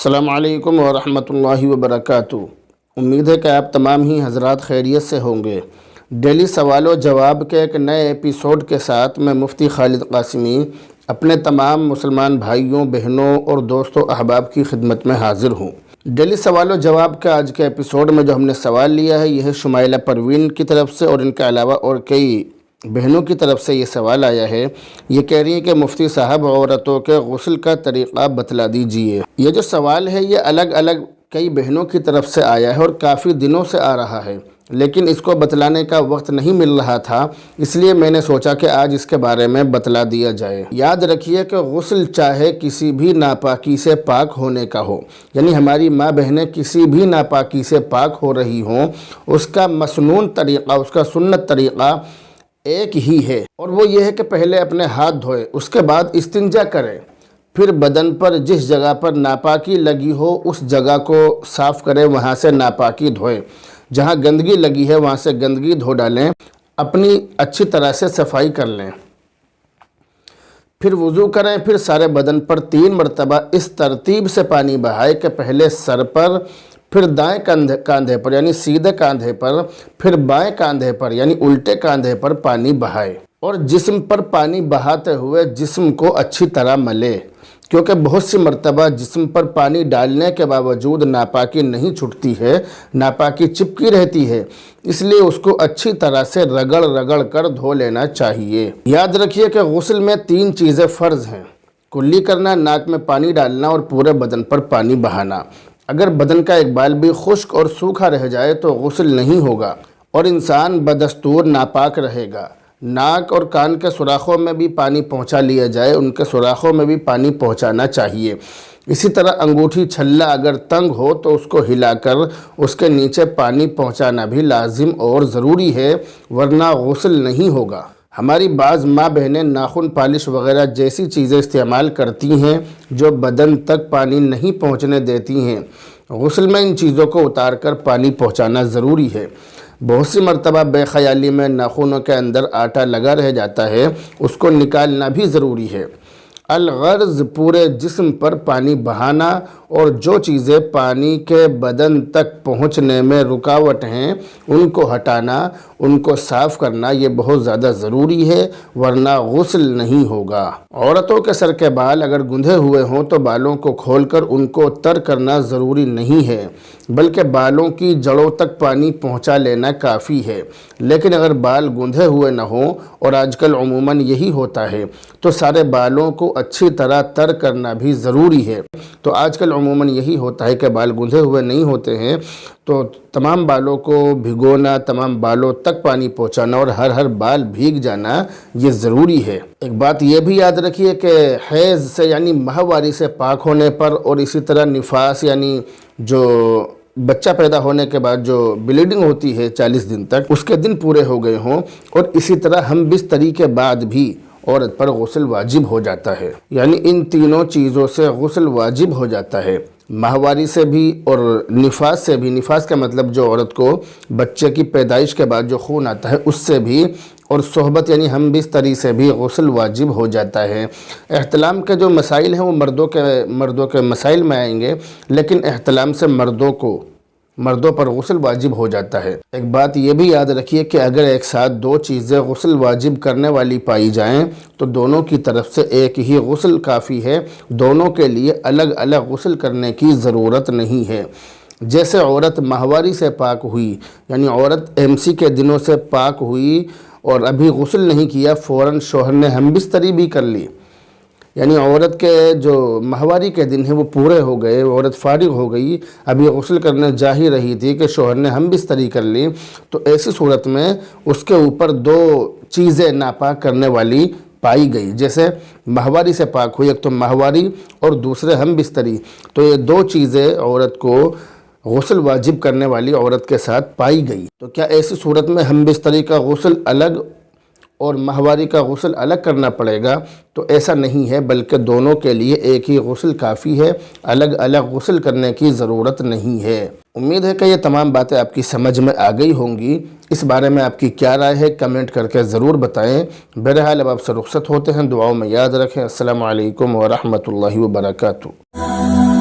السلام علیکم ورحمۃ اللہ وبرکاتہ۔ امید ہے کہ آپ تمام ہی حضرات خیریت سے ہوں گے۔ ڈیلی سوال و جواب کے ایک نئے ایپیسوڈ کے ساتھ میں مفتی خالد قاسمی اپنے تمام مسلمان بھائیوں، بہنوں اور دوستوں احباب کی خدمت میں حاضر ہوں۔ ڈیلی سوال و جواب کا آج کے ایپیسوڈ میں جو ہم نے سوال لیا ہے، یہ ہے شمائلہ پروین کی طرف سے، اور ان کے علاوہ اور کئی بہنوں کی طرف سے یہ سوال آیا ہے۔ یہ کہہ رہی ہیں کہ مفتی صاحب، عورتوں کے غسل کا طریقہ بتلا دیجئے۔ یہ جو سوال ہے یہ الگ الگ کئی بہنوں کی طرف سے آیا ہے اور کافی دنوں سے آ رہا ہے، لیکن اس کو بتلانے کا وقت نہیں مل رہا تھا، اس لیے میں نے سوچا کہ آج اس کے بارے میں بتلا دیا جائے۔ یاد رکھیے کہ غسل چاہے کسی بھی ناپاکی سے پاک ہونے کا ہو، یعنی ہماری ماں بہنیں کسی بھی ناپاکی سے پاک ہو رہی ہوں، اس کا مسنون طریقہ، اس کا سنت طریقہ ایک ہی ہے، اور وہ یہ ہے کہ پہلے اپنے ہاتھ دھوئے، اس کے بعد استنجا کرے، پھر بدن پر جس جگہ پر ناپاکی لگی ہو اس جگہ کو صاف کرے، وہاں سے ناپاکی دھوئے، جہاں گندگی لگی ہے وہاں سے گندگی دھو ڈالیں، اپنی اچھی طرح سے صفائی کر لیں، پھر وضو کریں، پھر سارے بدن پر 3 مرتبہ اس ترتیب سے پانی بہائے کہ پہلے سر پر، پھر دائیں کاندھے پر یعنی سیدھے کاندھے پر، پھر بائیں کاندھے پر یعنی الٹے کاندھے پر پانی بہائے، اور جسم پر پانی بہاتے ہوئے جسم کو اچھی طرح ملے، کیونکہ بہت سی مرتبہ جسم پر پانی ڈالنے کے باوجود ناپاکی نہیں چھٹتی ہے، ناپاکی چپکی رہتی ہے، اس لیے اس کو اچھی طرح سے رگڑ رگڑ کر دھو لینا چاہیے۔ یاد رکھیے کہ غسل میں 3 چیزیں فرض ہیں: کلی کرنا، ناک میں پانی ڈالنا، اور پورے بدن پر پانی بہانا۔ اگر بدن کا ایک بال بھی خشک اور سوکھا رہ جائے تو غسل نہیں ہوگا اور انسان بدستور ناپاک رہے گا۔ ناک اور کان کے سوراخوں میں بھی پانی پہنچا لیا جائے، ان کے سوراخوں میں بھی پانی پہنچانا چاہیے۔ اسی طرح انگوٹھی چھلا اگر تنگ ہو تو اس کو ہلا کر اس کے نیچے پانی پہنچانا بھی لازم اور ضروری ہے، ورنہ غسل نہیں ہوگا۔ ہماری بعض ماں بہنیں ناخن پالش وغیرہ جیسی چیزیں استعمال کرتی ہیں جو بدن تک پانی نہیں پہنچنے دیتی ہیں۔ غسل میں ان چیزوں کو اتار کر پانی پہنچانا ضروری ہے۔ بہت سی مرتبہ بے خیالی میں ناخنوں کے اندر آٹا لگا رہ جاتا ہے، اس کو نکالنا بھی ضروری ہے۔ الغرض پورے جسم پر پانی بہانا اور جو چیزیں پانی کے بدن تک پہنچنے میں رکاوٹ ہیں ان کو ہٹانا، ان کو صاف کرنا، یہ بہت زیادہ ضروری ہے، ورنہ غسل نہیں ہوگا۔ عورتوں کے سر کے بال اگر گندھے ہوئے ہوں تو بالوں کو کھول کر ان کو تر کرنا ضروری نہیں ہے، بلکہ بالوں کی جڑوں تک پانی پہنچا لینا کافی ہے۔ لیکن اگر بال گندھے ہوئے نہ ہوں، اور آج کل عموماً یہی ہوتا ہے، تو سارے بالوں کو اچھی طرح تر کرنا بھی ضروری ہے۔ تو آج کل عموماً یہی ہوتا ہے کہ بال گندھے ہوئے نہیں ہوتے ہیں، تو تمام بالوں کو بھگونا، تمام بالوں تک پانی پہنچانا اور ہر بال بھیگ جانا یہ ضروری ہے۔ ایک بات یہ بھی یاد رکھیے کہ حیض سے یعنی ماہواری سے پاک ہونے پر، اور اسی طرح نفاس یعنی جو بچہ پیدا ہونے کے بعد جو بلیڈنگ ہوتی ہے 40 دن تک، اس کے دن پورے ہو گئے ہوں، اور اسی طرح ہم بستری کے بعد بھی عورت پر غسل واجب ہو جاتا ہے، یعنی ان تینوں چیزوں سے غسل واجب ہو جاتا ہے، ماہواری سے بھی اور نفاس سے بھی۔ نفاس کا مطلب جو عورت کو بچے کی پیدائش کے بعد جو خون آتا ہے اس سے بھی، اور صحبت یعنی ہم بستری سے بھی غسل واجب ہو جاتا ہے۔ احتلام کے جو مسائل ہیں وہ مردوں کے مسائل میں آئیں گے، لیکن احتلام سے مردوں پر غسل واجب ہو جاتا ہے۔ ایک بات یہ بھی یاد رکھیے کہ اگر ایک ساتھ 2 چیزیں غسل واجب کرنے والی پائی جائیں تو دونوں کی طرف سے ایک ہی غسل کافی ہے، دونوں کے لیے الگ الگ غسل کرنے کی ضرورت نہیں ہے۔ جیسے عورت ماہواری سے پاک ہوئی، یعنی عورت MC کے دنوں سے پاک ہوئی اور ابھی غسل نہیں کیا، فوراً شوہر نے ہم بستری بھی کر لی، یعنی عورت کے جو ماہواری کے دن ہیں وہ پورے ہو گئے، عورت فارغ ہو گئی، ابھی غسل کرنے جا ہی رہی تھی کہ شوہر نے ہم بستری کر لی، تو ایسی صورت میں اس کے اوپر 2 چیزیں ناپاک کرنے والی پائی گئی۔ جیسے ماہواری سے پاک ہوئی، ایک تو ماہواری اور دوسرے ہم بستری، تو یہ 2 چیزیں عورت کو غسل واجب کرنے والی عورت کے ساتھ پائی گئی، تو کیا ایسی صورت میں ہم بستری کا غسل الگ اور ماہواری کا غسل الگ کرنا پڑے گا؟ تو ایسا نہیں ہے، بلکہ دونوں کے لیے ایک ہی غسل کافی ہے، الگ الگ غسل کرنے کی ضرورت نہیں ہے۔ امید ہے کہ یہ تمام باتیں آپ کی سمجھ میں آ گئی ہوں گی۔ اس بارے میں آپ کی کیا رائے ہے کمنٹ کر کے ضرور بتائیں۔ بہرحال اب آپ سے رخصت ہوتے ہیں، دعاؤں میں یاد رکھیں۔ السلام علیکم ورحمۃ اللہ وبرکاتہ۔